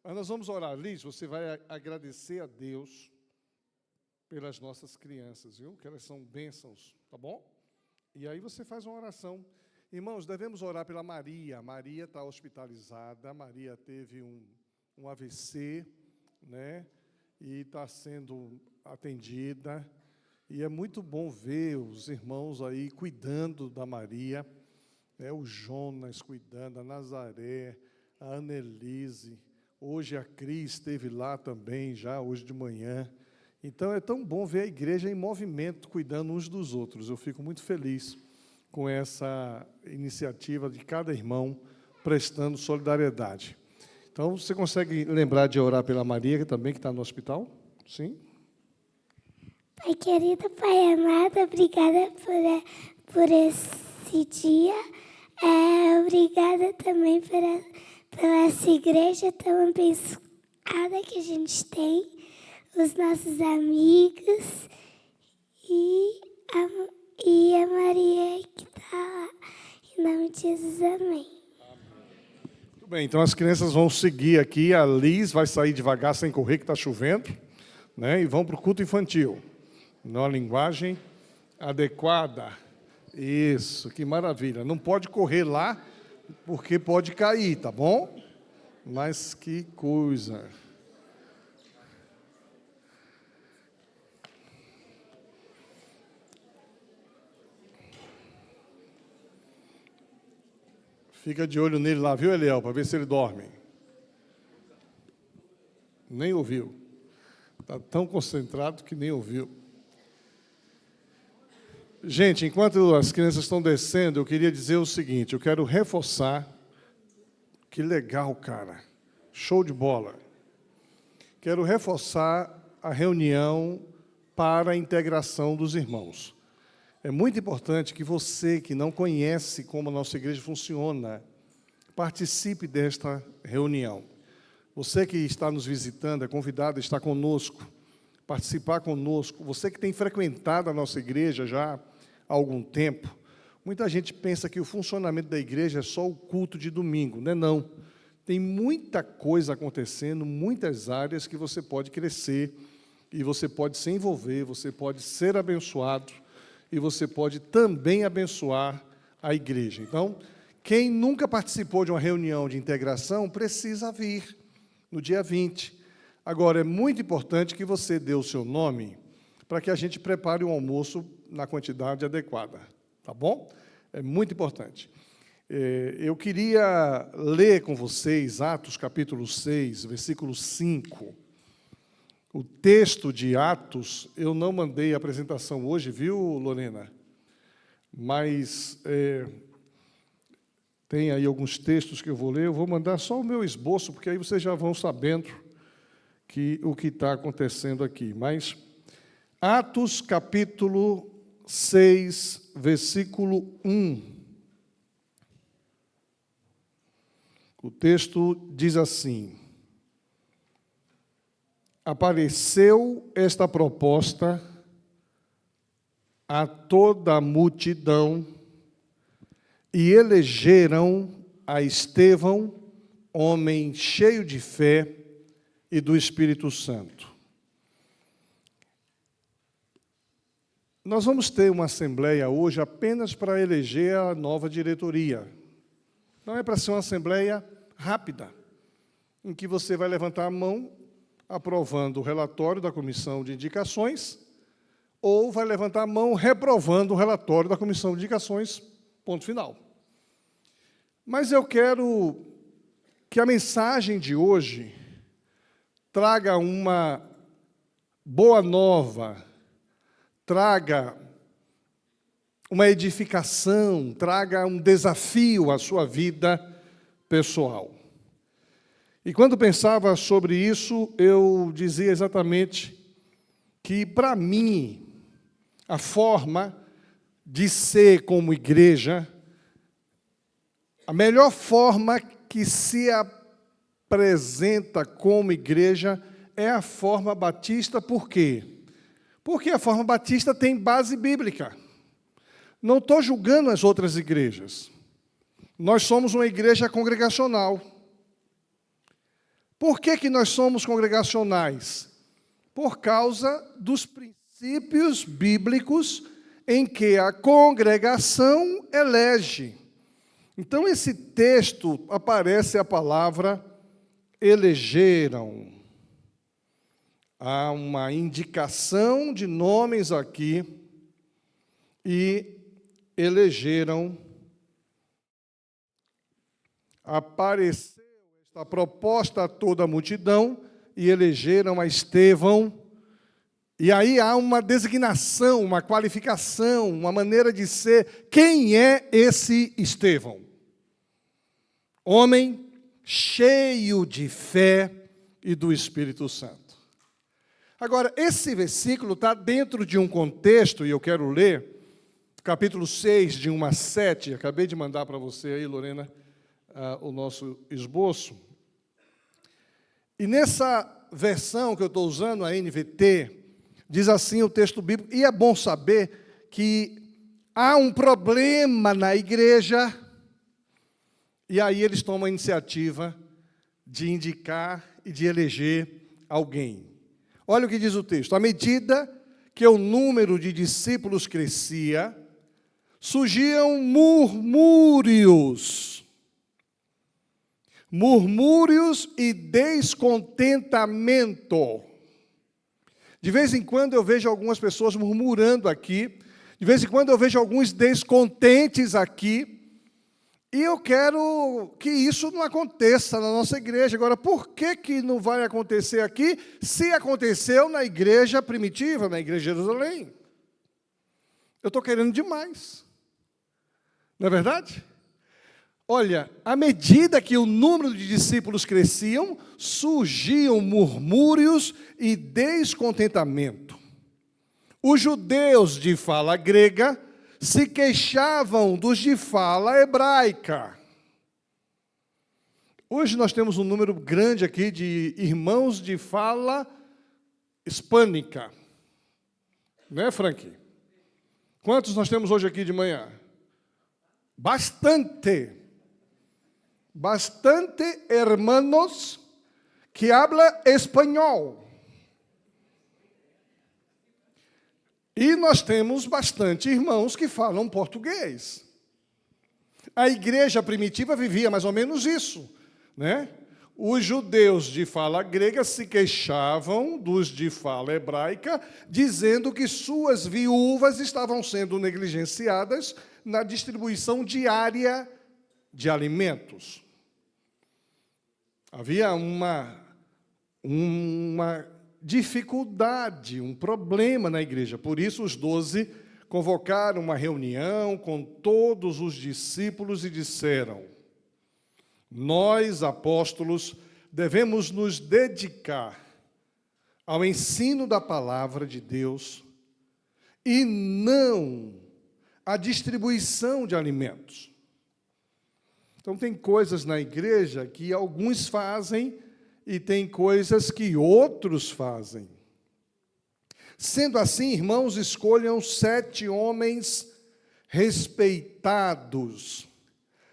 Mas nós vamos orar. Liz, você vai agradecer a Deus pelas nossas crianças, viu? Que elas são bênçãos, tá bom? E aí você faz uma oração. Irmãos, devemos orar pela Maria. Maria está hospitalizada, Maria teve um AVC, né? E está sendo atendida. E é muito bom ver os irmãos aí cuidando da Maria, né? O Jonas cuidando, a Nazaré, a Annelise. Hoje a Cris esteve lá também, já hoje de manhã. Então é tão bom ver a igreja em movimento, cuidando uns dos outros. Eu fico muito feliz com essa iniciativa de cada irmão prestando solidariedade. Então, você consegue lembrar de orar pela Maria, também, que está no hospital? Sim? Pai querido, Pai amado, obrigada por esse dia. Obrigada também pela essa igreja tão abençoada que a gente tem, os nossos amigos e a Maria que está lá. Em nome de Jesus, amém. Muito bem, então as crianças vão seguir aqui, a Liz vai sair devagar sem correr, que está chovendo, né? E vão para o culto infantil, numa linguagem adequada. Isso, que maravilha. Não pode correr lá, porque pode cair, tá bom? Mas que coisa. Fica de olho nele lá, viu, Eliel, para ver se ele dorme. Nem ouviu. Está tão concentrado que nem ouviu. Gente, enquanto as crianças estão descendo, eu queria dizer o seguinte, eu quero reforçar, que legal, cara, show de bola. Quero reforçar a reunião para a integração dos irmãos. É muito importante que você, que não conhece como a nossa igreja funciona, participe desta reunião. Você que está nos visitando, é convidado a estar conosco, participar conosco. Você que tem frequentado a nossa igreja já há algum tempo, muita gente pensa que o funcionamento da igreja é só o culto de domingo, não é não. Tem muita coisa acontecendo, muitas áreas que você pode crescer, e você pode se envolver, você pode ser abençoado, e você pode também abençoar a igreja. Então, quem nunca participou de uma reunião de integração, precisa vir no dia 20. Agora, é muito importante que você dê o seu nome para que a gente prepare o almoço na quantidade adequada, tá bom? É muito importante. Eu queria ler com vocês Atos capítulo 6, versículo 5. O texto de Atos, eu não mandei a apresentação hoje, viu, Lorena? Mas tem aí alguns textos que eu vou ler, eu vou mandar só o meu esboço, porque aí vocês já vão sabendo o que está acontecendo aqui. Mas Atos capítulo 6, versículo 1. O texto diz assim: apareceu esta proposta a toda a multidão e elegeram a Estevão, homem cheio de fé e do Espírito Santo. Nós vamos ter uma assembleia hoje apenas para eleger a nova diretoria. Não é para ser uma assembleia rápida, em que você vai levantar a mão aprovando o relatório da comissão de indicações, ou vai levantar a mão reprovando o relatório da comissão de indicações, ponto final. Mas eu quero que a mensagem de hoje traga uma boa nova, traga uma edificação, traga um desafio à sua vida pessoal. E quando pensava sobre isso, eu dizia exatamente que, para mim, a forma de ser como igreja, a melhor forma que se apresenta como igreja é a forma batista. Por quê? Porque a forma batista tem base bíblica. Não estou julgando as outras igrejas. Nós somos uma igreja congregacional. Por que nós somos congregacionais? Por causa dos princípios bíblicos em que a congregação elege. Então, esse texto aparece a palavra elegeram. Há uma indicação de nomes aqui e elegeram. Apareceu esta proposta a toda a multidão e elegeram a Estevão. E aí há uma designação, uma qualificação, uma maneira de ser. Quem é esse Estevão? Homem cheio de fé e do Espírito Santo. Agora, esse versículo está dentro de um contexto, e eu quero ler, capítulo 6, de 1 a 7. Acabei de mandar para você aí, Lorena, o nosso esboço. E nessa versão que eu estou usando, a NVT, diz assim o texto bíblico, e é bom saber que há um problema na igreja, e aí eles tomam a iniciativa de indicar e de eleger alguém. Olha o que diz o texto. À medida que o número de discípulos crescia, surgiam murmúrios e descontentamento. De vez em quando eu vejo algumas pessoas murmurando aqui, de vez em quando eu vejo alguns descontentes aqui, e eu quero que isso não aconteça na nossa igreja. Agora, por que não vai acontecer aqui, se aconteceu na igreja primitiva, na igreja de Jerusalém? Eu estou querendo demais. Não é verdade? Olha, à medida que o número de discípulos cresciam, surgiam murmúrios e descontentamento. Os judeus de fala grega se queixavam dos de fala hebraica. Hoje nós temos um número grande aqui de irmãos de fala hispânica. Né, Frank? Quantos nós temos hoje aqui de manhã? Bastante hermanos que habla espanhol. E nós temos bastante irmãos que falam português. A igreja primitiva vivia mais ou menos isso, né? Os judeus de fala grega se queixavam dos de fala hebraica, dizendo que suas viúvas estavam sendo negligenciadas na distribuição diária de alimentos. Havia uma dificuldade, um problema na igreja. Por isso, os 12 convocaram uma reunião com todos os discípulos e disseram: nós, apóstolos, devemos nos dedicar ao ensino da palavra de Deus e não à distribuição de alimentos. Então, tem coisas na igreja que alguns fazem e tem coisas que outros fazem. Sendo assim, irmãos, escolham 7 homens respeitados,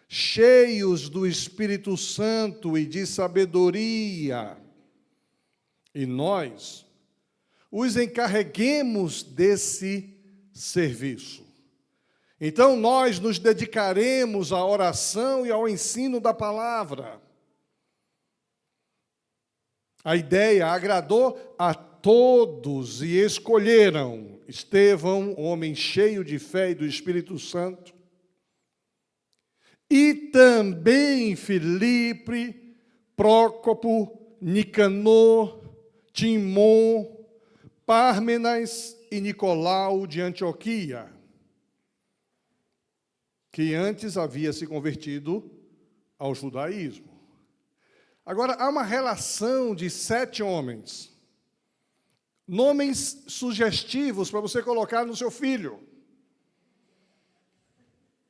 cheios do Espírito Santo e de sabedoria, e nós os encarreguemos desse serviço. Então, nós nos dedicaremos à oração e ao ensino da palavra. A ideia agradou a todos e escolheram Estevão, homem cheio de fé e do Espírito Santo, e também Filipe, Prócopo, Nicanor, Timon, Pármenas e Nicolau de Antioquia, que antes havia se convertido ao judaísmo. Agora, há uma relação de 7 homens, nomes sugestivos para você colocar no seu filho.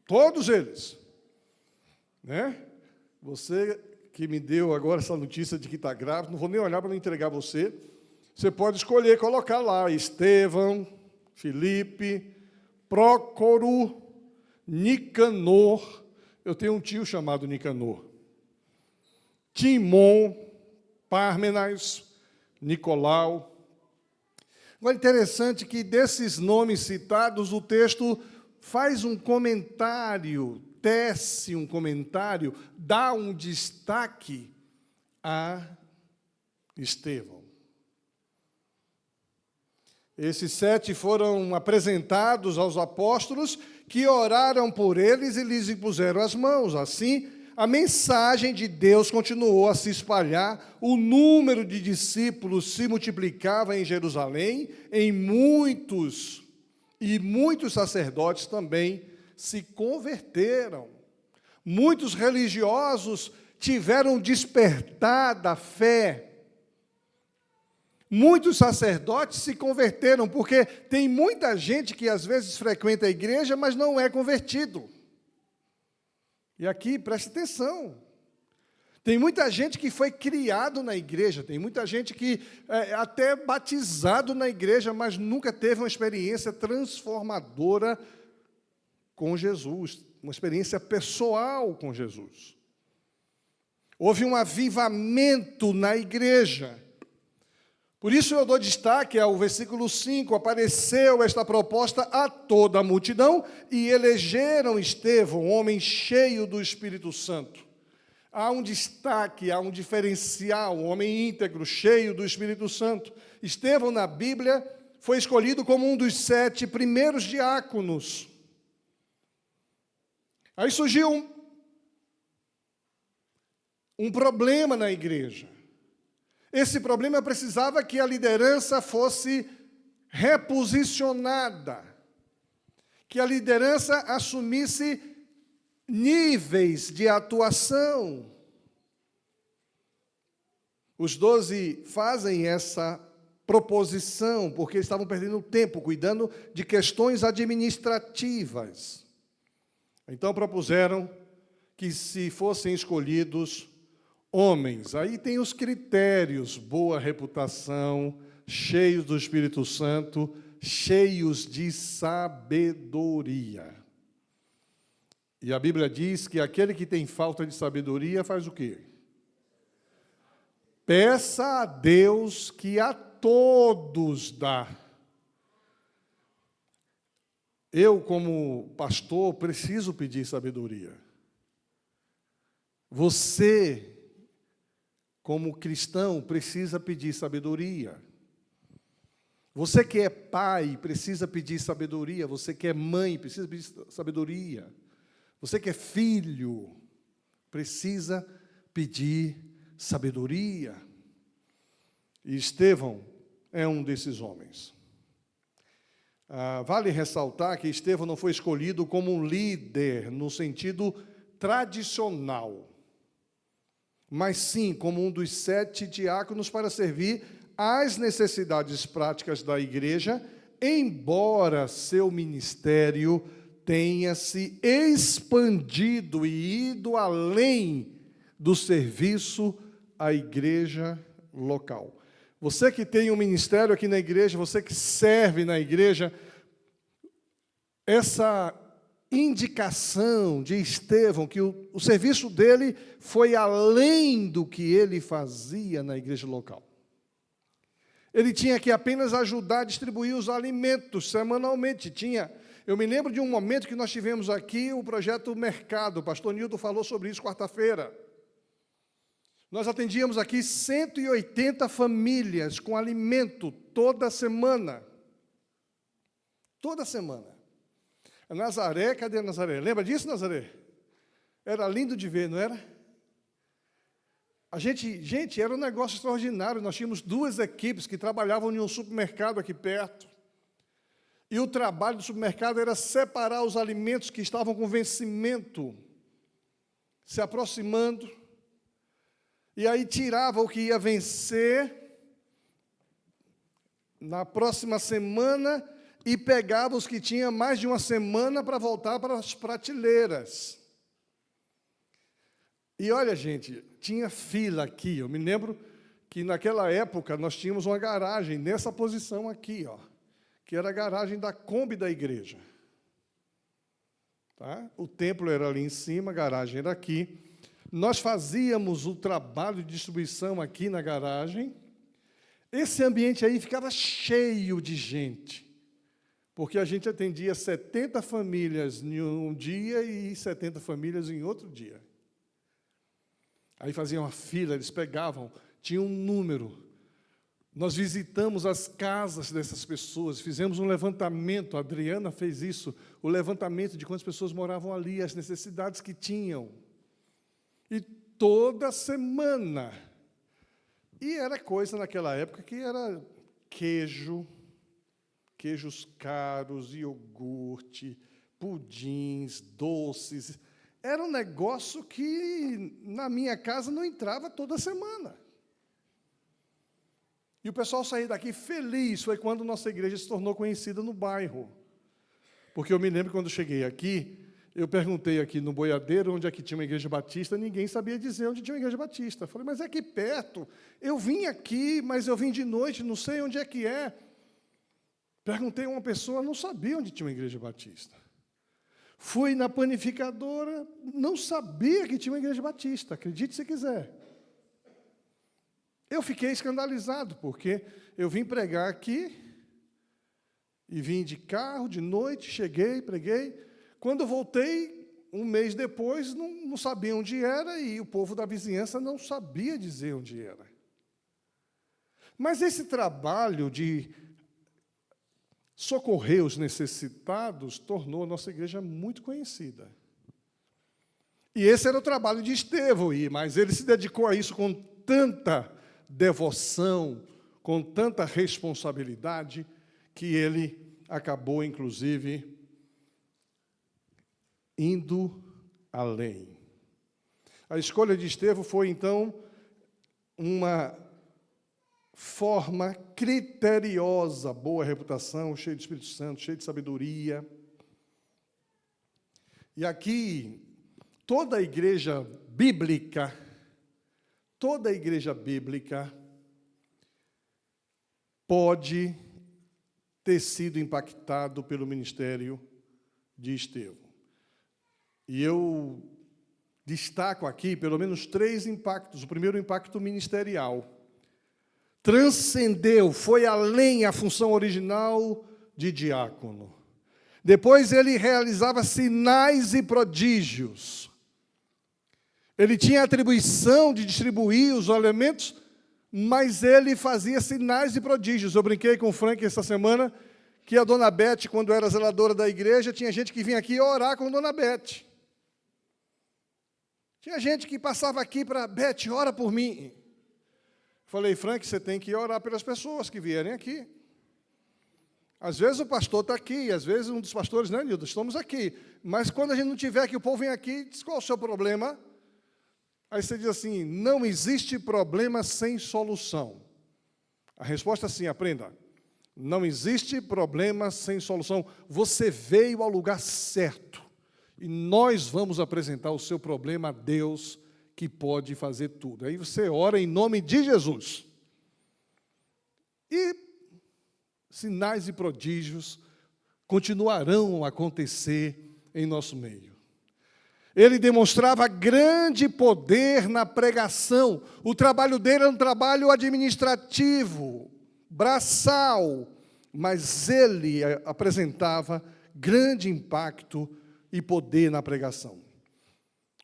Todos eles. Né? Você que me deu agora essa notícia de que está grávida, não vou nem olhar para não entregar você. Você pode escolher colocar lá Estevão, Filipe, Prócoro, Nicanor. Eu tenho um tio chamado Nicanor. Timon, Pármenas, Nicolau. Agora, interessante que desses nomes citados, o texto faz um comentário, tece um comentário, dá um destaque a Estevão. Esses 7 foram apresentados aos apóstolos, que oraram por eles e lhes impuseram as mãos. Assim, a mensagem de Deus continuou a se espalhar, o número de discípulos se multiplicava em Jerusalém, e muitos sacerdotes também se converteram. Muitos religiosos tiveram despertar da fé. Muitos sacerdotes se converteram, porque tem muita gente que às vezes frequenta a igreja, mas não é convertido. E aqui, preste atenção, tem muita gente que foi criado na igreja, tem muita gente que até batizado na igreja, mas nunca teve uma experiência transformadora com Jesus, uma experiência pessoal com Jesus. Houve um avivamento na igreja. Por isso eu dou destaque ao versículo 5, apareceu esta proposta a toda a multidão e elegeram Estevão, homem cheio do Espírito Santo. Há um destaque, há um diferencial, um homem íntegro, cheio do Espírito Santo. Estevão, na Bíblia, foi escolhido como um dos 7 primeiros diáconos. Aí surgiu um problema na igreja. Esse problema precisava que a liderança fosse reposicionada, que a liderança assumisse níveis de atuação. Os 12 fazem essa proposição porque estavam perdendo tempo cuidando de questões administrativas. Então propuseram que se fossem escolhidos homens. Aí tem os critérios: boa reputação, cheios do Espírito Santo, cheios de sabedoria. E a Bíblia diz que aquele que tem falta de sabedoria faz o quê? Peça a Deus que a todos dá. Eu, como pastor, preciso pedir sabedoria. Você, como cristão, precisa pedir sabedoria. Você que é pai, precisa pedir sabedoria. Você que é mãe, precisa pedir sabedoria. Você que é filho, precisa pedir sabedoria. E Estevão é um desses homens. Vale ressaltar que Estevão não foi escolhido como um líder no sentido tradicional, mas sim como um dos 7 diáconos para servir às necessidades práticas da igreja, embora seu ministério tenha se expandido e ido além do serviço à igreja local. Você que tem um ministério aqui na igreja, você que serve na igreja, essa indicação de Estevão, que o serviço dele foi além do que ele fazia na igreja local. Ele tinha que apenas ajudar a distribuir os alimentos semanalmente. Eu me lembro de um momento que nós tivemos aqui o projeto Mercado, o pastor Nildo falou sobre isso quarta-feira. Nós atendíamos aqui 180 famílias com alimento toda semana. Toda semana. A Nazaré, cadê a Nazaré? Lembra disso, Nazaré? Era lindo de ver, não era? Gente, era um negócio extraordinário. Nós tínhamos 2 equipes que trabalhavam em um supermercado aqui perto. E o trabalho do supermercado era separar os alimentos que estavam com vencimento, se aproximando. E aí tirava o que ia vencer na próxima semana e pegava os que tinham mais de uma semana para voltar para as prateleiras. E olha, gente, tinha fila aqui. Eu me lembro que naquela época nós tínhamos uma garagem nessa posição aqui, ó, que era a garagem da Kombi da igreja. Tá? O templo era ali em cima, a garagem era aqui. nós fazíamos o trabalho de distribuição aqui na garagem. Esse ambiente aí ficava cheio de gente, porque a gente atendia 70 famílias em um dia e 70 famílias em outro dia. Aí faziam uma fila, eles pegavam, tinha um número. Nós visitamos as casas dessas pessoas, fizemos um levantamento, a Adriana fez isso, o levantamento de quantas pessoas moravam ali, as necessidades que tinham. E toda semana. E era coisa naquela época que era queijos caros, iogurte, pudins, doces. Era um negócio que na minha casa não entrava toda semana. E o pessoal saía daqui feliz. Foi quando nossa igreja se tornou conhecida no bairro. Porque eu me lembro quando cheguei aqui, eu perguntei aqui no Boiadeiro onde é que tinha uma igreja batista, ninguém sabia dizer onde tinha uma igreja batista. Eu falei, mas é aqui perto. Eu vim aqui, mas eu vim de noite, não sei onde é que é. Perguntei a uma pessoa, não sabia onde tinha uma igreja batista. Fui na panificadora, não sabia que tinha uma igreja batista, acredite se quiser. Eu fiquei escandalizado, porque eu vim pregar aqui, e vim de carro, de noite, cheguei, preguei. Quando eu voltei, um mês depois, não sabia onde era, e o povo da vizinhança não sabia dizer onde era. Mas esse trabalho de socorrer os necessitados tornou a nossa igreja muito conhecida. E esse era o trabalho de Estevão, mas ele se dedicou a isso com tanta devoção, com tanta responsabilidade, que ele acabou, inclusive, indo além. A escolha de Estevão foi, então, uma forma criteriosa, boa reputação, cheio de Espírito Santo, cheio de sabedoria. E aqui, toda a igreja bíblica pode ter sido impactado pelo ministério de Estevão. E eu destaco aqui pelo menos 3 impactos. O primeiro, o impacto ministerial. Transcendeu, foi além a função original de diácono. Depois ele realizava sinais e prodígios. Ele tinha a atribuição de distribuir os alimentos, mas ele fazia sinais e prodígios. Eu brinquei com o Frank essa semana, que a Dona Beth, quando era zeladora da igreja, tinha gente que vinha aqui orar com a Dona Beth. Tinha gente que passava aqui para, Beth, ora por mim. Falei, Frank, você tem que orar pelas pessoas que vierem aqui. Às vezes o pastor está aqui, às vezes um dos pastores, né, Nildo, estamos aqui. Mas quando a gente não tiver aqui, o povo vem aqui, diz, qual é o seu problema? Aí você diz assim, não existe problema sem solução. A resposta é assim, aprenda. Não existe problema sem solução. Você veio ao lugar certo. E nós vamos apresentar o seu problema a Deus, que pode fazer tudo. Aí você ora em nome de Jesus. E sinais e prodígios continuarão a acontecer em nosso meio. Ele demonstrava grande poder na pregação. O trabalho dele era um trabalho administrativo, braçal, mas ele apresentava grande impacto e poder na pregação.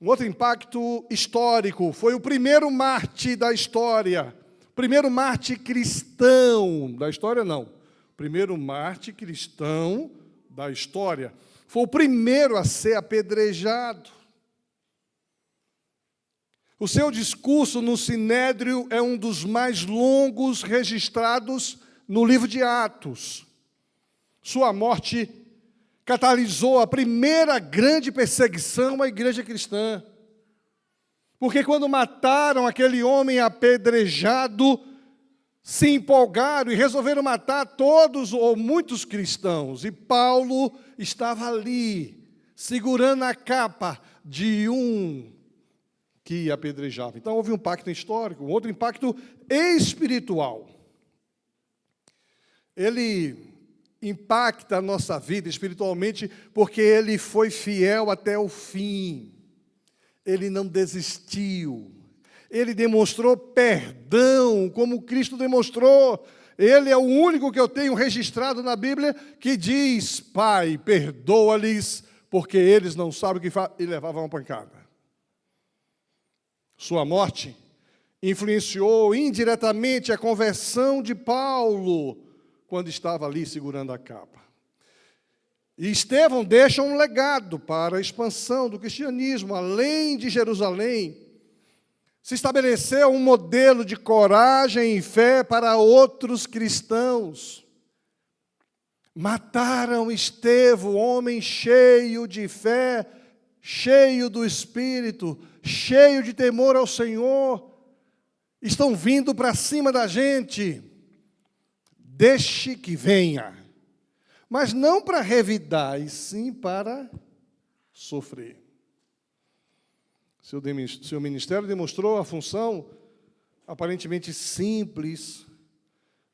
Um outro impacto histórico, foi o primeiro mártir da história. Primeiro mártir cristão da história, não. Primeiro mártir cristão da história. Foi o primeiro a ser apedrejado. O seu discurso no Sinédrio é um dos mais longos registrados no livro de Atos. Sua morte catalisou a primeira grande perseguição à igreja cristã. Porque quando mataram aquele homem apedrejado, se empolgaram e resolveram matar todos ou muitos cristãos. E Paulo estava ali, segurando a capa de um que apedrejava. Então, houve um impacto histórico, um outro impacto espiritual. Ele impacta a nossa vida espiritualmente porque ele foi fiel até o fim. ele não desistiu. Ele demonstrou perdão, como Cristo demonstrou. Ele é o único que eu tenho registrado na Bíblia que diz: Pai, perdoa-lhes, porque eles não sabem o que fazem. E levava uma pancada. Sua morte influenciou indiretamente a conversão de Paulo, quando estava ali segurando a capa. E Estevão deixa um legado para a expansão do cristianismo. Além de Jerusalém, se estabeleceu um modelo de coragem e fé para outros cristãos. Mataram Estevão, homem cheio de fé, cheio do Espírito, cheio de temor ao Senhor. Estão vindo para cima da gente. Deixe que venha. Mas não para revidar, e sim para sofrer. Seu ministério demonstrou a função aparentemente simples,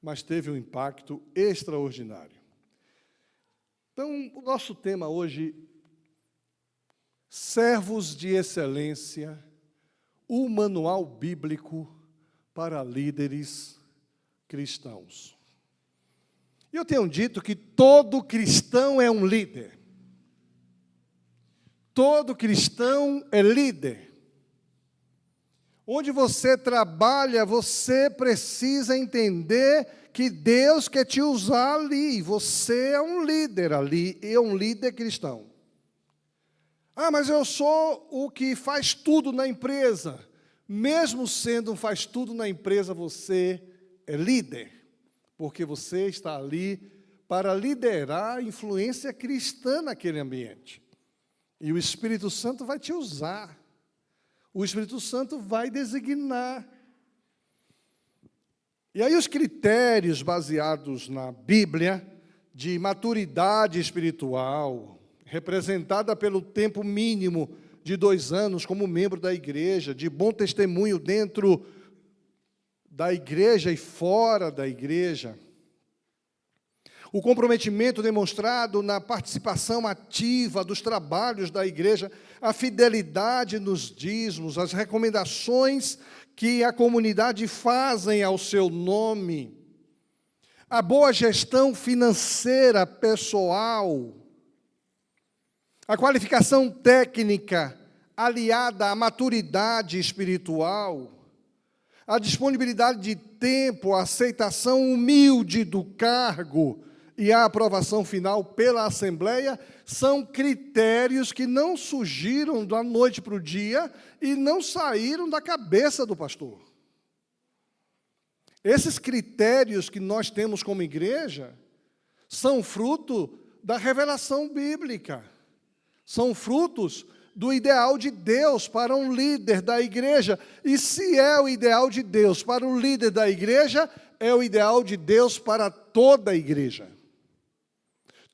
mas teve um impacto extraordinário. Então, o nosso tema hoje, servos de excelência, o manual bíblico para líderes cristãos. E eu tenho dito que todo cristão é um líder. Todo cristão é líder. Onde você trabalha, você precisa entender que Deus quer te usar ali. Você é um líder ali, é um líder cristão. Ah, mas eu sou o que faz tudo na empresa. Mesmo sendo um faz tudo na empresa, você é líder. Porque você está ali para liderar a influência cristã naquele ambiente. E o Espírito Santo vai te usar. O Espírito Santo vai designar. E aí os critérios baseados na Bíblia, de maturidade espiritual, representada pelo tempo mínimo de 2 anos como membro da igreja, de bom testemunho dentro da igreja e fora da igreja, o comprometimento demonstrado na participação ativa dos trabalhos da igreja, a fidelidade nos dízimos, as recomendações que a comunidade fazem ao seu nome, a boa gestão financeira pessoal, a qualificação técnica aliada à maturidade espiritual, a disponibilidade de tempo, a aceitação humilde do cargo e a aprovação final pela Assembleia são critérios que não surgiram da noite para o dia e não saíram da cabeça do pastor. Esses critérios que nós temos como igreja são fruto da revelação bíblica, são frutos do ideal de Deus para um líder da igreja. E se é o ideal de Deus para o líder da igreja, é o ideal de Deus para toda a igreja.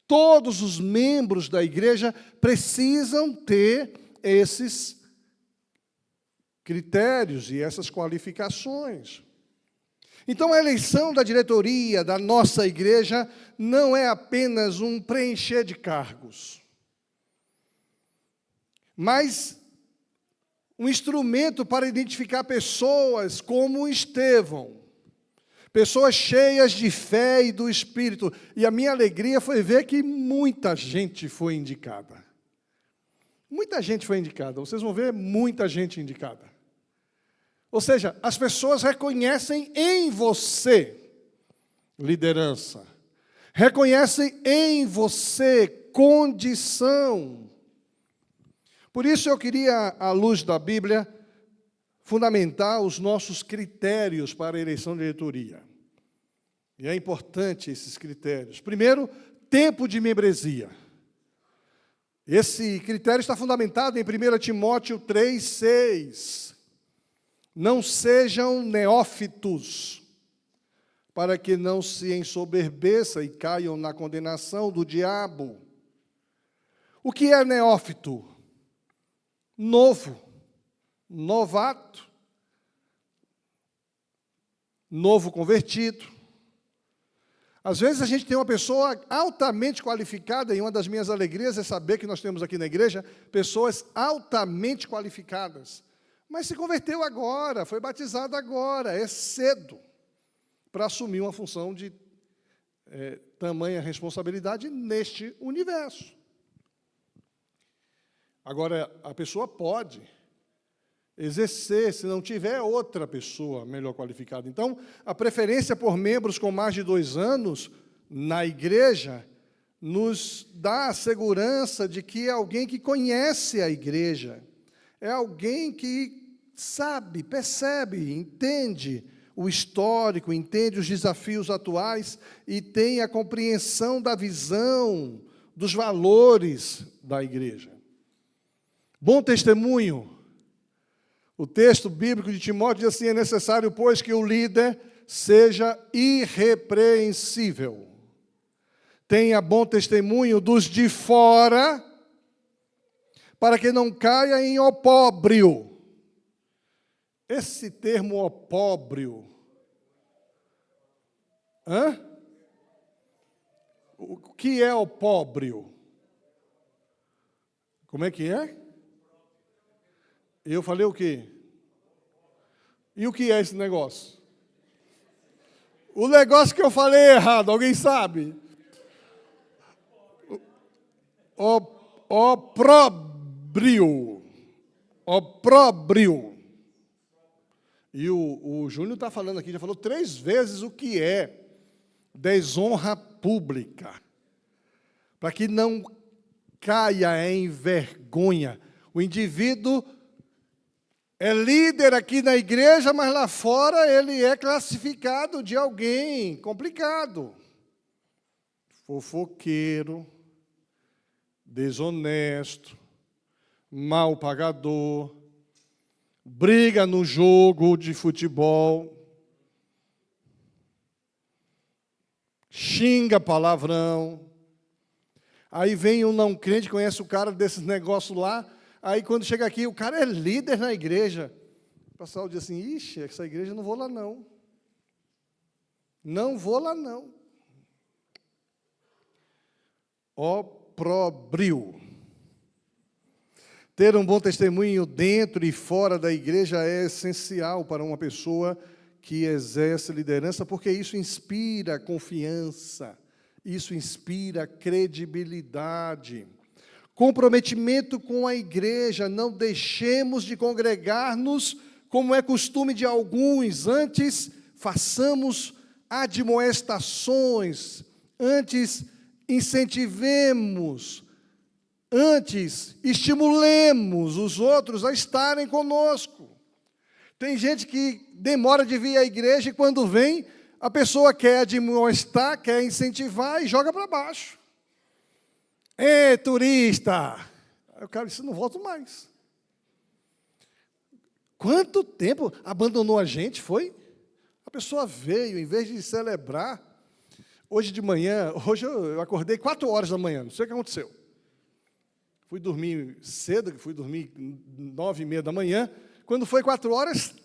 Todos os membros da igreja precisam ter esses critérios e essas qualificações. Então, a eleição da diretoria da nossa igreja não é apenas um preencher de cargos, mas um instrumento para identificar pessoas como Estevão, pessoas cheias de fé e do Espírito. E a minha alegria foi ver que muita gente foi indicada. Muita gente foi indicada. Vocês vão ver muita gente indicada. Ou seja, as pessoas reconhecem em você liderança. Reconhecem em você condição. Por isso eu queria, à luz da Bíblia, fundamentar os nossos critérios para a eleição de diretoria. E é importante esses critérios. Primeiro, tempo de membresia. Esse critério está fundamentado em 1 Timóteo 3:6. Não sejam neófitos, para que não se ensoberbeça e caiam na condenação do diabo. O que é neófito? Novo, novato, novo convertido. Às vezes a gente tem uma pessoa altamente qualificada, e uma das minhas alegrias é saber que nós temos aqui na igreja pessoas altamente qualificadas. Mas se converteu agora, foi batizado agora, é cedo para assumir uma função de tamanha responsabilidade neste universo. Agora, a pessoa pode exercer, se não tiver outra pessoa melhor qualificada. Então, a preferência por membros com mais de 2 anos na igreja nos dá a segurança de que é alguém que conhece a igreja, é alguém que sabe, percebe, entende o histórico, entende os desafios atuais e tem a compreensão da visão, dos valores da igreja. Bom testemunho. O texto bíblico de Timóteo diz assim: é necessário, pois, que o líder seja irrepreensível, tenha bom testemunho dos de fora, para que não caia em opróbrio. Esse termo opróbrio, o que é opróbrio? Como é que é? Eu falei o quê? E o que é esse negócio? O negócio que eu falei errado, alguém sabe? Opróbrio. Opróbrio. E o Júnior está falando aqui, já falou 3 vezes o que é desonra pública. Para que não caia em vergonha. O indivíduo é líder aqui na igreja, mas lá fora ele é classificado de alguém complicado. Fofoqueiro, desonesto, mal pagador, briga no jogo de futebol, xinga palavrão. Aí vem um não crente, conhece o cara desses negócios lá. Aí, quando chega aqui, o cara é líder na igreja. O pessoal diz assim: ixi, essa igreja eu não vou lá, não. Não vou lá, não. Opróbrio. Ter um bom testemunho dentro e fora da igreja é essencial para uma pessoa que exerce liderança, porque isso inspira confiança, isso inspira credibilidade. Comprometimento com a igreja, não deixemos de congregar-nos, como é costume de alguns, antes façamos admoestações, antes incentivemos, antes estimulemos os outros a estarem conosco. Tem gente que demora de vir à igreja e quando vem, a pessoa quer admoestar, quer incentivar e joga para baixo. Ê, turista! Aí o cara disse: não volto mais. Quanto tempo abandonou a gente, foi? A pessoa veio, em vez de celebrar. Hoje de manhã, hoje eu acordei 4 horas da manhã, não sei o que aconteceu. Fui dormir cedo, fui dormir 9h30 da manhã. Quando foi 4 horas,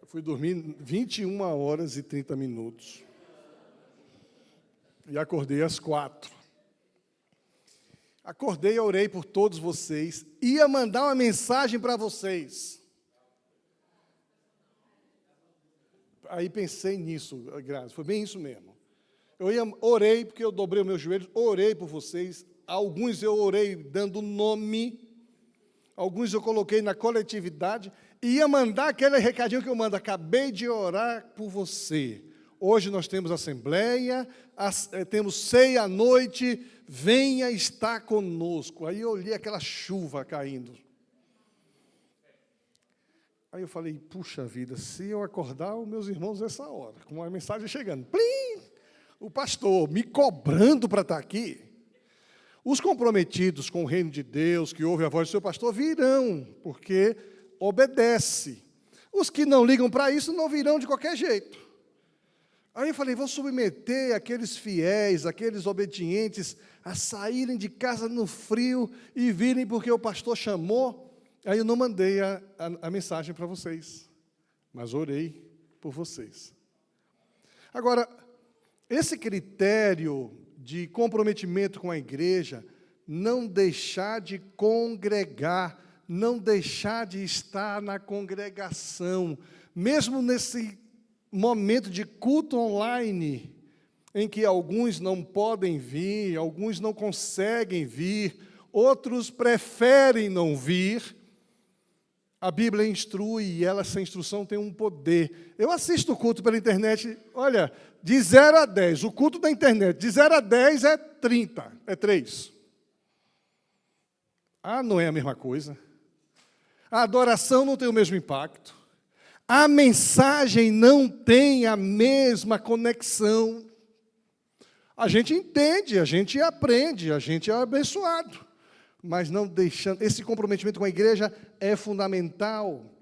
fui dormir 21h30 e acordei às 4h. Acordei, orei por todos vocês, ia mandar uma mensagem para vocês. Aí pensei nisso, Graça, foi bem isso mesmo. Orei, porque eu dobrei os meus joelhos, orei por vocês. Alguns eu orei dando nome, alguns eu coloquei na coletividade, e ia mandar aquele recadinho que eu mando: acabei de orar por você. Hoje nós temos assembleia, temos ceia à noite, venha estar conosco. Aí eu olhei aquela chuva caindo. Aí eu falei: puxa vida, se eu acordar os meus irmãos nessa hora, com uma mensagem chegando, plim, o pastor me cobrando para estar aqui. Os comprometidos com o reino de Deus, que ouvem a voz do seu pastor, virão, porque obedece. Os que não ligam para isso não virão de qualquer jeito. Aí eu falei, vou submeter aqueles fiéis, aqueles obedientes, a saírem de casa no frio e virem porque o pastor chamou. Aí eu não mandei a mensagem para vocês, mas orei por vocês. Agora, esse critério de comprometimento com a igreja, não deixar de congregar, não deixar de estar na congregação, mesmo nesse momento de culto online, em que alguns não podem vir, alguns não conseguem vir, outros preferem não vir, a Bíblia instrui e essa instrução tem um poder. Eu assisto o culto pela internet, olha, de 0 a 10, o culto da internet, de 0 a 10 é 30, é 3. Ah, não é a mesma coisa. A adoração não tem o mesmo impacto. A mensagem não tem a mesma conexão. A gente entende, a gente aprende, a gente é abençoado. Mas não deixando, esse comprometimento com a igreja é fundamental.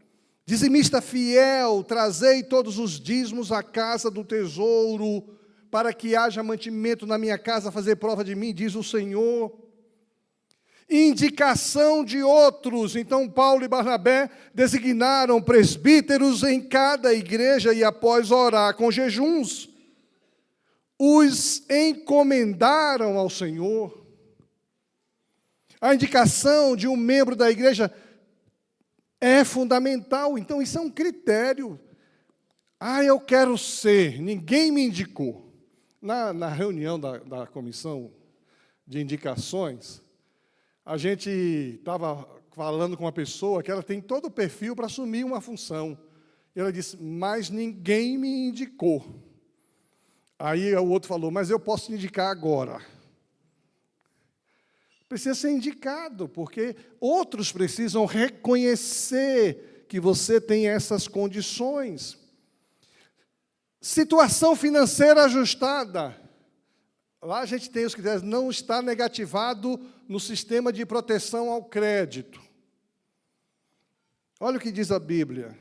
Dizimista fiel, trazei todos os dízimos à casa do tesouro, para que haja mantimento na minha casa, fazer prova de mim, diz o Senhor. Indicação de outros. Então, Paulo e Barnabé designaram presbíteros em cada igreja e, após orar com jejuns, os encomendaram ao Senhor. A indicação de um membro da igreja é fundamental. Então, isso é um critério. Ah, eu quero ser, ninguém me indicou. Na reunião da comissão de indicações, a gente estava falando com uma pessoa que ela tem todo o perfil para assumir uma função. E ela disse, mas ninguém me indicou. Aí o outro falou, mas eu posso te indicar agora. Precisa ser indicado, porque outros precisam reconhecer que você tem essas condições. Situação financeira ajustada. Lá a gente tem os critérios, não está negativado no sistema de proteção ao crédito. Olha o que diz a Bíblia.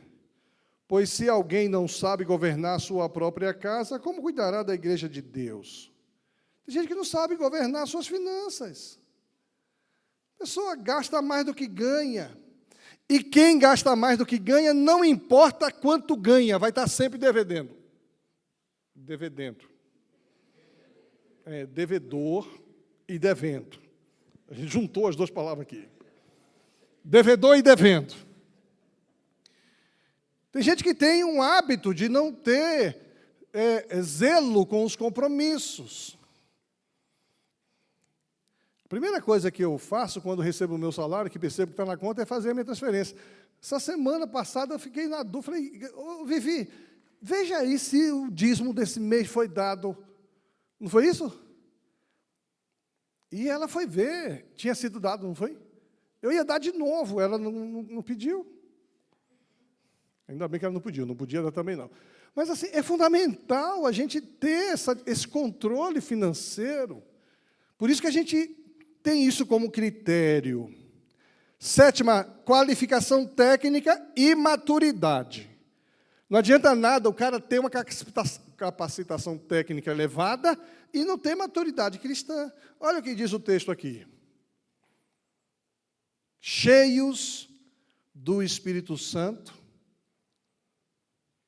Pois se alguém não sabe governar sua própria casa, como cuidará da igreja de Deus? Tem gente que não sabe governar suas finanças. A pessoa gasta mais do que ganha. E quem gasta mais do que ganha, não importa quanto ganha, vai estar sempre devedendo. Devedendo. Devedor e devendo. A gente juntou as duas palavras aqui. Devedor e devendo. Tem gente que tem um hábito de não ter zelo com os compromissos. A primeira coisa que eu faço quando recebo o meu salário, que percebo que está na conta, é fazer a minha transferência. Essa semana passada eu fiquei na dúvida, falei, Vivi, veja aí se o dízimo desse mês foi dado. Não foi isso? E ela foi ver, tinha sido dado, não foi? Eu ia dar de novo, ela não pediu. Ainda bem que ela não podia dar também não. Mas assim, é fundamental a gente ter esse controle financeiro. Por isso que a gente tem isso como critério. 7ª, qualificação técnica e maturidade. Não adianta nada o cara ter uma capacitação técnica elevada e não ter maturidade cristã. Olha o que diz o texto aqui. Cheios do Espírito Santo,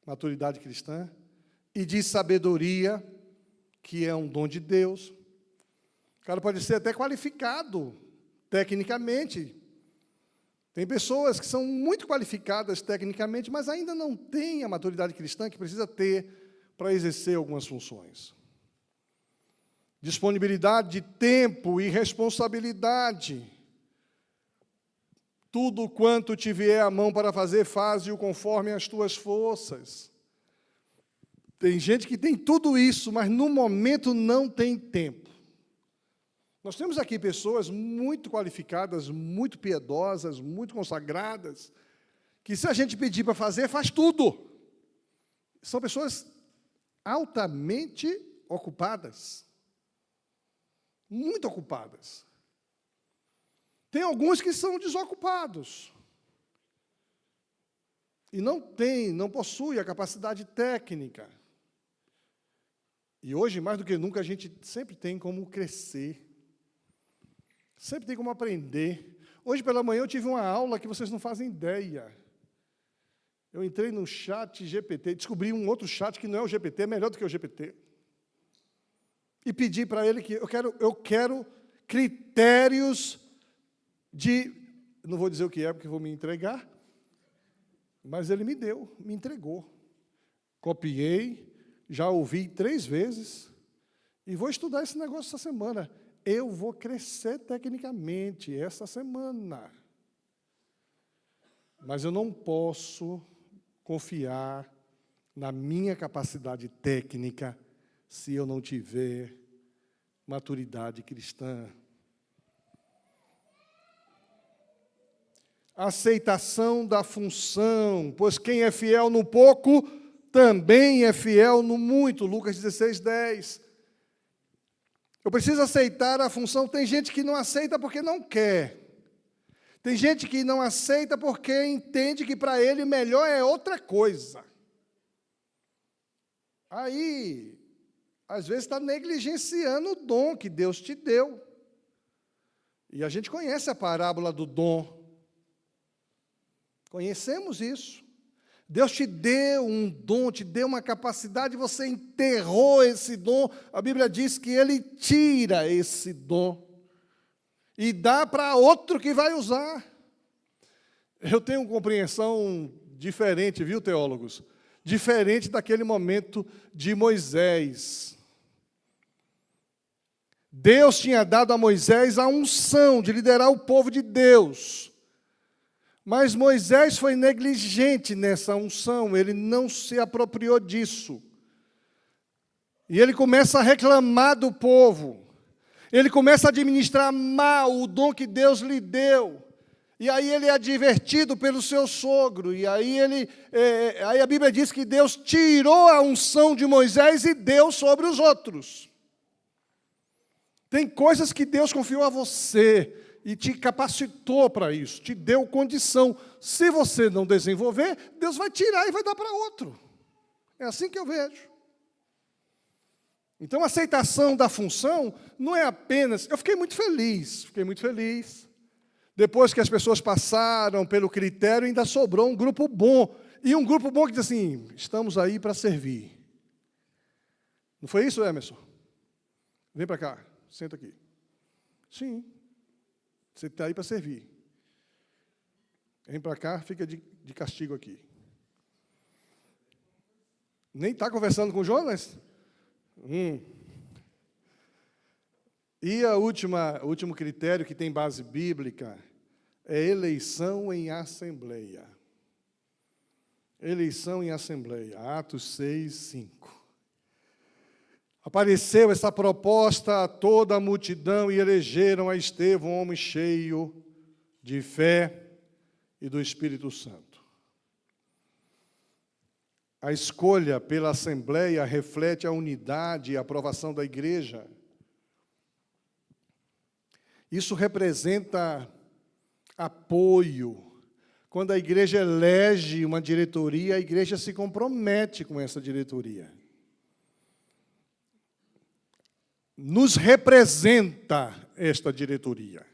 maturidade cristã, e de sabedoria, que é um dom de Deus. O cara pode ser até qualificado tecnicamente. Tem pessoas que são muito qualificadas tecnicamente, mas ainda não têm a maturidade cristã que precisa ter para exercer algumas funções. Disponibilidade de tempo e responsabilidade. Tudo quanto te vier à mão para fazer, faze-o conforme as tuas forças. Tem gente que tem tudo isso, mas no momento não tem tempo. Nós temos aqui pessoas muito qualificadas, muito piedosas, muito consagradas, que se a gente pedir para fazer, faz tudo. São pessoas altamente ocupadas. Muito ocupadas. Tem alguns que são desocupados. E não possuem a capacidade técnica. E hoje, mais do que nunca, a gente sempre tem como crescer. Sempre tem como aprender. Hoje pela manhã eu tive uma aula que vocês não fazem ideia. Eu entrei no chat GPT, descobri um outro chat que não é o GPT, é melhor do que o GPT. E pedi para ele que eu quero critérios de... Não vou dizer o que é, porque vou me entregar. Mas ele me entregou. Copiei, já ouvi 3 vezes, e vou estudar esse negócio essa semana. Eu vou crescer tecnicamente essa semana. Mas eu não posso confiar na minha capacidade técnica se eu não tiver maturidade cristã. Aceitação da função, pois quem é fiel no pouco, também é fiel no muito. Lucas 16:10. Eu preciso aceitar a função. Tem gente que não aceita porque não quer. Tem gente que não aceita porque entende que para ele melhor é outra coisa. Aí, às vezes está negligenciando o dom que Deus te deu. E a gente conhece a parábola do dom. Conhecemos isso. Deus te deu um dom, te deu uma capacidade, você enterrou esse dom. A Bíblia diz que Ele tira esse dom e dá para outro que vai usar. Eu tenho uma compreensão diferente, viu, teólogos? Diferente daquele momento de Moisés. Deus tinha dado a Moisés a unção de liderar o povo de Deus. Mas Moisés foi negligente nessa unção, ele não se apropriou disso. E ele começa a reclamar do povo. Ele começa a administrar mal o dom que Deus lhe deu. E aí ele é advertido pelo seu sogro. E aí a Bíblia diz que Deus tirou a unção de Moisés e deu sobre os outros. Tem coisas que Deus confiou a você e te capacitou para isso, te deu condição. Se você não desenvolver, Deus vai tirar e vai dar para outro. É assim que eu vejo. Então, a aceitação da função não é apenas... Eu fiquei muito feliz. Depois que as pessoas passaram pelo critério, ainda sobrou um grupo bom. E um grupo bom que diz assim, estamos aí para servir. Não foi isso, Emerson? Vem para cá, senta aqui. Sim. Você está aí para servir. Vem para cá, fica de castigo aqui. Nem está conversando com o Jonas? E o último critério que tem base bíblica é eleição em assembleia. Eleição em assembleia. Atos 6:5. Apareceu essa proposta a toda a multidão e elegeram a Estevão, um homem cheio de fé e do Espírito Santo. A escolha pela Assembleia reflete a unidade e a aprovação da igreja. Isso representa apoio. Quando a igreja elege uma diretoria, a igreja se compromete com essa diretoria. Nos representa esta diretoria.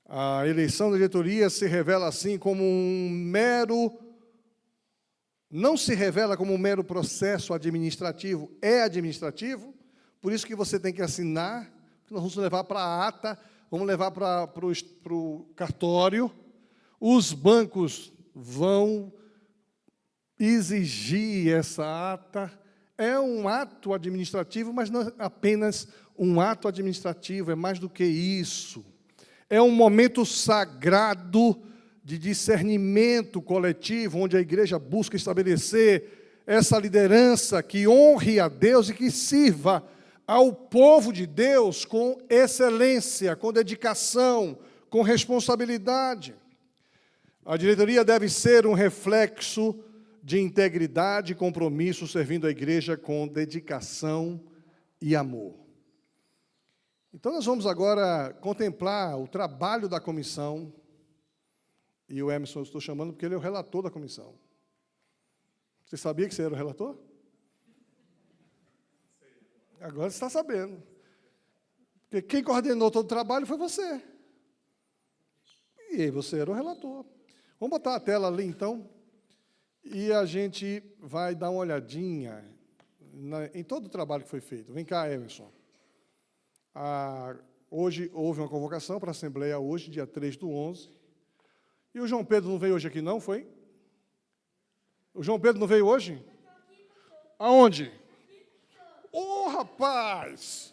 A eleição da diretoria se revela assim como não se revela como um mero processo administrativo, é administrativo, por isso que você tem que assinar, nós vamos levar para a ata, vamos levar para o cartório, os bancos vão exigir essa ata. É um ato administrativo, mas não é apenas um ato administrativo, é mais do que isso. É um momento sagrado de discernimento coletivo, onde a igreja busca estabelecer essa liderança que honre a Deus e que sirva ao povo de Deus com excelência, com dedicação, com responsabilidade. A diretoria deve ser um reflexo de integridade e compromisso, servindo a igreja com dedicação e amor. Então, nós vamos agora contemplar o trabalho da comissão, e o Emerson eu estou chamando porque ele é o relator da comissão. Você sabia que você era o relator? Agora você está sabendo. Porque quem coordenou todo o trabalho foi você. E você era o relator. Vamos botar a tela ali, então, e a gente vai dar uma olhadinha em todo o trabalho que foi feito. Vem cá, Emerson. Hoje houve uma convocação para a Assembleia, hoje, dia 3/11. E o João Pedro não veio hoje aqui, não, foi? O João Pedro não veio hoje? Aonde? Ô, rapaz!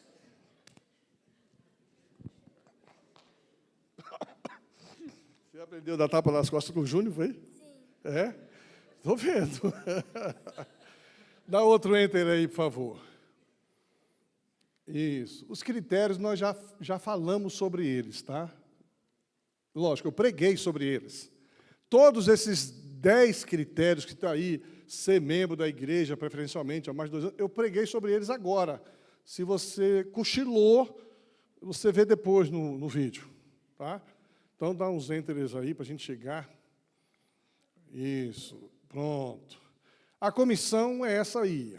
Você aprendeu a dar tapa nas costas com o Júnior, foi? Sim. É? Estou vendo. Dá outro enter aí, por favor. Isso. Os critérios, nós já falamos sobre eles, tá? Lógico, eu preguei sobre eles. Todos esses 10 critérios que estão aí, ser membro da igreja, preferencialmente, há mais de 2 anos, eu preguei sobre eles agora. Se você cochilou, você vê depois no vídeo, tá? Então, dá uns enters aí para a gente chegar. Isso, pronto. A comissão é essa aí.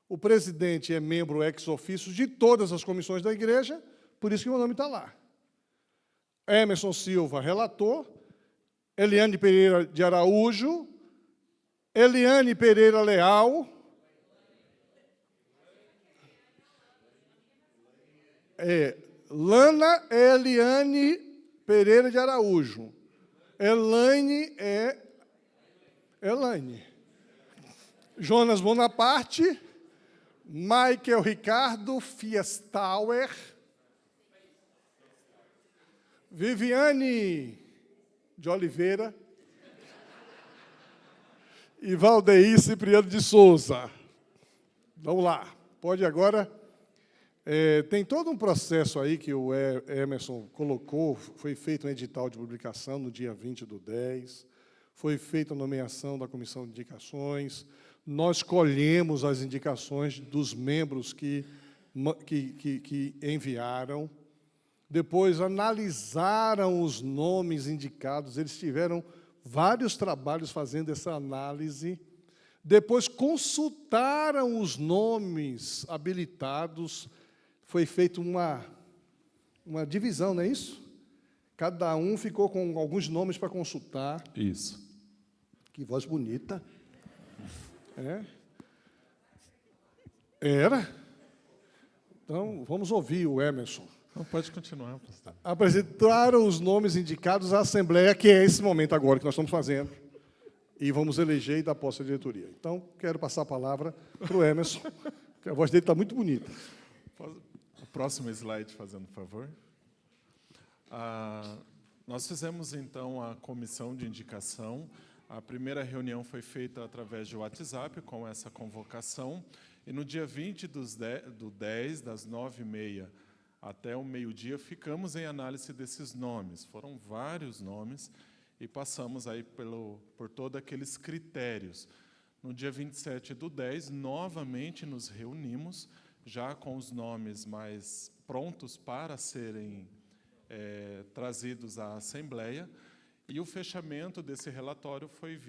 O presidente é membro ex-officio de todas as comissões da igreja, por isso que o meu nome está lá. Emerson Silva, relator. Eliane Pereira de Araújo. Eliane Pereira Leal. Lana Eliane Pereira de Araújo. Elaine é Elaine. Jonas Bonaparte. Michael Ricardo Fiestauer. Viviane de Oliveira. E Valdeir Cipriano de Souza. Vamos lá. Pode agora. Tem todo um processo aí que o Emerson colocou, foi feito um edital de publicação no dia 20/10, foi feita a nomeação da comissão de indicações, nós colhemos as indicações dos membros que enviaram, depois analisaram os nomes indicados, eles tiveram vários trabalhos fazendo essa análise, depois consultaram os nomes habilitados, foi feita uma divisão, não é isso? Cada um ficou com alguns nomes para consultar. Isso. Que voz bonita. Era? Então, vamos ouvir o Emerson. Não, pode continuar, pastor. Apresentaram os nomes indicados à Assembleia, que é esse momento agora que nós estamos fazendo, e vamos eleger e dar posse à diretoria. Então, quero passar a palavra para o Emerson, que a voz dele está muito bonita. O próximo slide, fazendo favor. Nós fizemos, então, a comissão de indicação. A primeira reunião foi feita através de WhatsApp, com essa convocação, e no dia 20/10, das 9h30 até o meio-dia, ficamos em análise desses nomes. Foram vários nomes, e passamos aí por todos aqueles critérios. No dia 27/10, novamente nos reunimos, já com os nomes mais prontos para serem trazidos à Assembleia, e o fechamento desse relatório foi